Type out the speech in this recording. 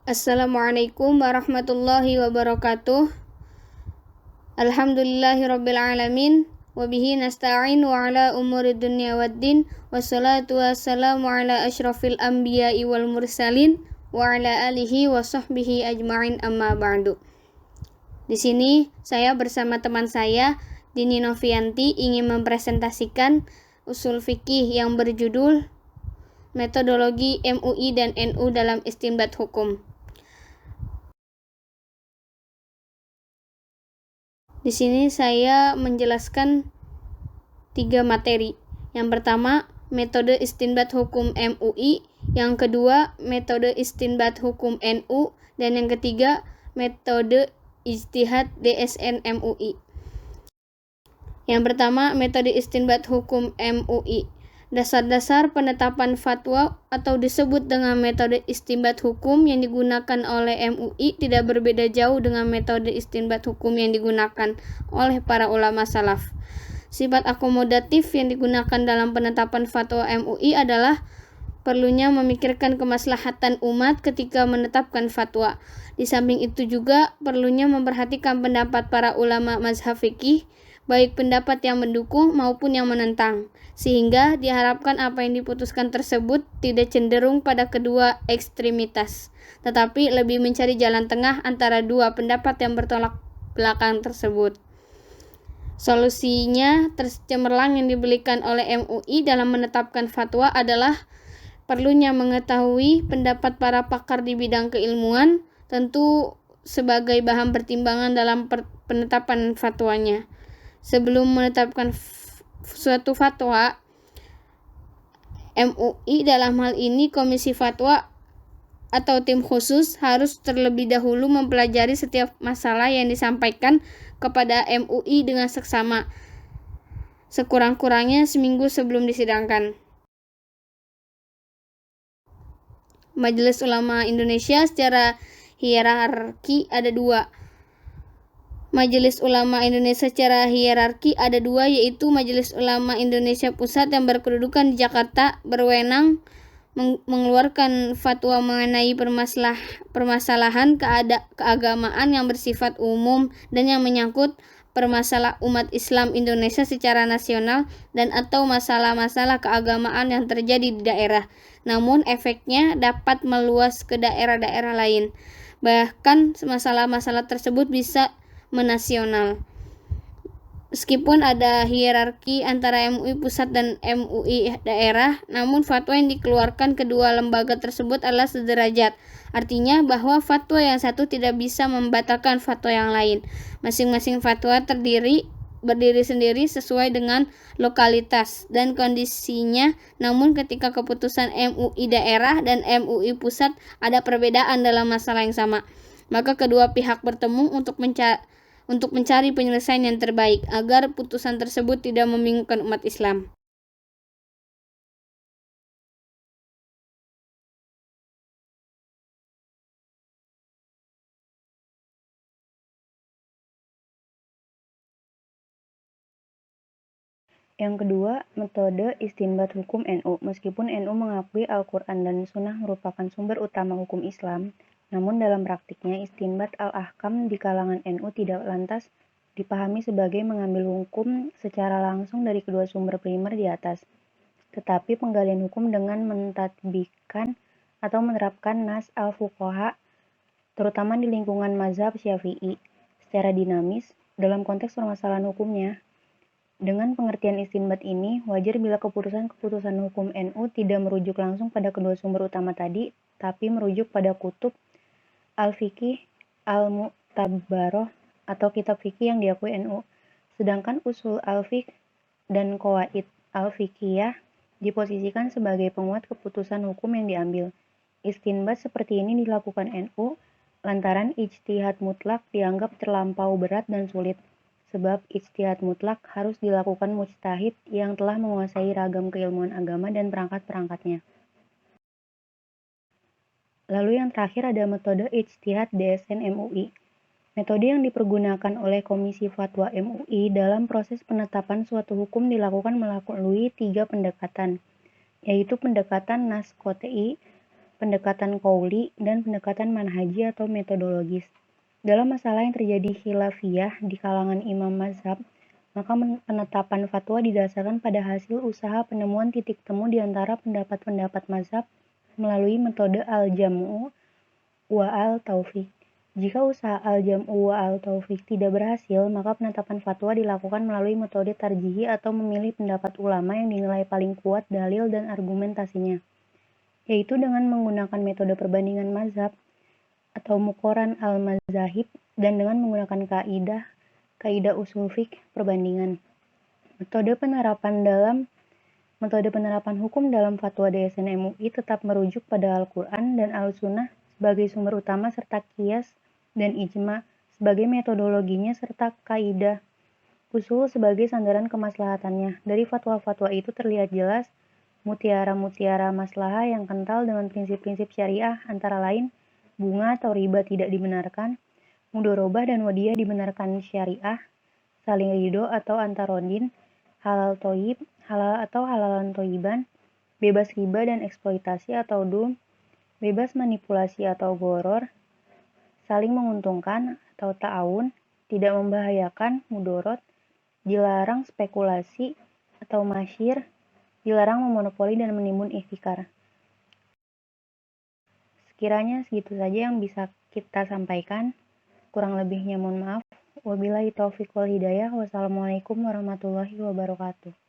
Assalamualaikum warahmatullahi wabarakatuh. Alhamdulillahirabbil alamin wa bihi nasta'in wa ala umuri dunya waddin wassalatu wassalamu ala asyrafil anbiya'i wal mursalin wa ala alihi wa sahbihi ajma'in amma ba'du. Di sini saya bersama teman saya Dini Novianti ingin mempresentasikan usul fikih yang berjudul Metodologi MUI dan NU dalam istinbat hukum. Di sini saya menjelaskan 3 materi. Yang pertama, metode istinbat hukum MUI, yang kedua, metode istinbat hukum NU, dan yang ketiga, metode ijtihad DSN MUI. Yang pertama, metode istinbat hukum MUI. Dasar-dasar penetapan fatwa atau disebut dengan metode istinbat hukum yang digunakan oleh MUI tidak berbeda jauh dengan metode istinbat hukum yang digunakan oleh para ulama salaf. Sifat akomodatif yang digunakan dalam penetapan fatwa MUI adalah perlunya memikirkan kemaslahatan umat ketika menetapkan fatwa. Di samping itu juga perlunya memperhatikan pendapat para ulama mazhab fikih, baik pendapat yang mendukung maupun yang menentang, sehingga diharapkan apa yang diputuskan tersebut tidak cenderung pada kedua ekstremitas, tetapi lebih mencari jalan tengah antara dua pendapat yang bertolak belakang tersebut. Solusinya tercemerlang yang diberikan oleh MUI dalam menetapkan fatwa adalah perlunya mengetahui pendapat para pakar di bidang keilmuan, tentu sebagai bahan pertimbangan dalam penetapan fatwanya. Sebelum menetapkan suatu fatwa, MUI dalam hal ini Komisi Fatwa atau tim khusus harus terlebih dahulu mempelajari setiap masalah yang disampaikan kepada MUI dengan seksama, sekurang-kurangnya seminggu sebelum disidangkan. Majelis Ulama Indonesia secara hierarki ada dua. Majelis Ulama Indonesia secara hierarki ada dua, yaitu Majelis Ulama Indonesia Pusat yang berkedudukan di Jakarta, berwenang mengeluarkan fatwa mengenai permasalahan keagamaan yang bersifat umum dan yang menyangkut permasalahan umat Islam Indonesia secara nasional dan atau masalah-masalah keagamaan yang terjadi di daerah, namun efeknya dapat meluas ke daerah-daerah lain. Bahkan masalah-masalah tersebut bisa menasional. Meskipun ada hierarki antara MUI pusat dan MUI daerah, namun fatwa yang dikeluarkan kedua lembaga tersebut adalah sederajat. Artinya bahwa fatwa yang satu tidak bisa membatalkan fatwa yang lain. Masing-masing fatwa berdiri sendiri sesuai dengan lokalitas dan kondisinya, namun ketika keputusan MUI daerah dan MUI pusat ada perbedaan dalam masalah yang sama, maka kedua pihak bertemu untuk mencari penyelesaian yang terbaik agar putusan tersebut tidak membingungkan umat Islam. Yang kedua, metode istinbat hukum NU. Meskipun NU mengakui Al-Quran dan Sunnah merupakan sumber utama hukum Islam, namun dalam praktiknya istinbat al-ahkam di kalangan NU tidak lantas dipahami sebagai mengambil hukum secara langsung dari kedua sumber primer di atas, tetapi penggalian hukum dengan mentadbiqkan atau menerapkan nas al-fuqaha, terutama di lingkungan mazhab Syafi'i, secara dinamis dalam konteks permasalahan hukumnya. Dengan pengertian istinbat ini, wajar bila keputusan-keputusan hukum NU tidak merujuk langsung pada kedua sumber utama tadi, tapi merujuk pada kutub al-fiqih al-mu'tabaroh atau kitab fikih yang diakui NU. Sedangkan usul al-fiqh dan qawaid al-fiqhiyah diposisikan sebagai penguat keputusan hukum yang diambil. Istinbat seperti ini dilakukan NU lantaran ijtihad mutlak dianggap terlampau berat dan sulit. Sebab ijtihad mutlak harus dilakukan mujtahid yang telah menguasai ragam keilmuan agama dan perangkat-perangkatnya. Lalu yang terakhir ada metode ijtihad DSN MUI. Metode yang dipergunakan oleh Komisi Fatwa MUI dalam proses penetapan suatu hukum dilakukan melalui 3 pendekatan, yaitu pendekatan nas qot'i, pendekatan qauli, dan pendekatan manhaji atau metodologis. Dalam masalah yang terjadi khilafiyah di kalangan imam mazhab, maka penetapan fatwa didasarkan pada hasil usaha penemuan titik temu di antara pendapat-pendapat mazhab melalui metode al-jam'u wa al-taufiq. Jika usaha al-jam'u wa al-taufiq tidak berhasil, maka penetapan fatwa dilakukan melalui metode tarjihi atau memilih pendapat ulama yang dinilai paling kuat dalil dan argumentasinya, yaitu dengan menggunakan metode perbandingan mazhab atau muqaran al-mazahib dan dengan menggunakan kaidah usul fiqh perbandingan. Metode penerapan hukum dalam fatwa DSN MUI tetap merujuk pada Al-Quran dan Al-Sunnah sebagai sumber utama serta qiyas dan ijma sebagai metodologinya serta kaidah usul sebagai sandaran kemaslahatannya. Dari fatwa-fatwa itu terlihat jelas mutiara-mutiara maslahah yang kental dengan prinsip-prinsip syariah, antara lain bunga atau riba tidak dibenarkan, mudorobah dan wadiyah dibenarkan syariah, saling ridho atau antarodin, halal toyib, halal atau halalan toyiban, bebas riba dan eksploitasi atau dum, bebas manipulasi atau goror, saling menguntungkan atau ta'awun, tidak membahayakan mudorot, dilarang spekulasi atau masyir, dilarang memonopoli dan menimbun ihtikar. Sekiranya segitu saja yang bisa kita sampaikan. Kurang lebihnya mohon maaf. Wabillahi taufiq wal hidayah. Wassalamualaikum warahmatullahi wabarakatuh.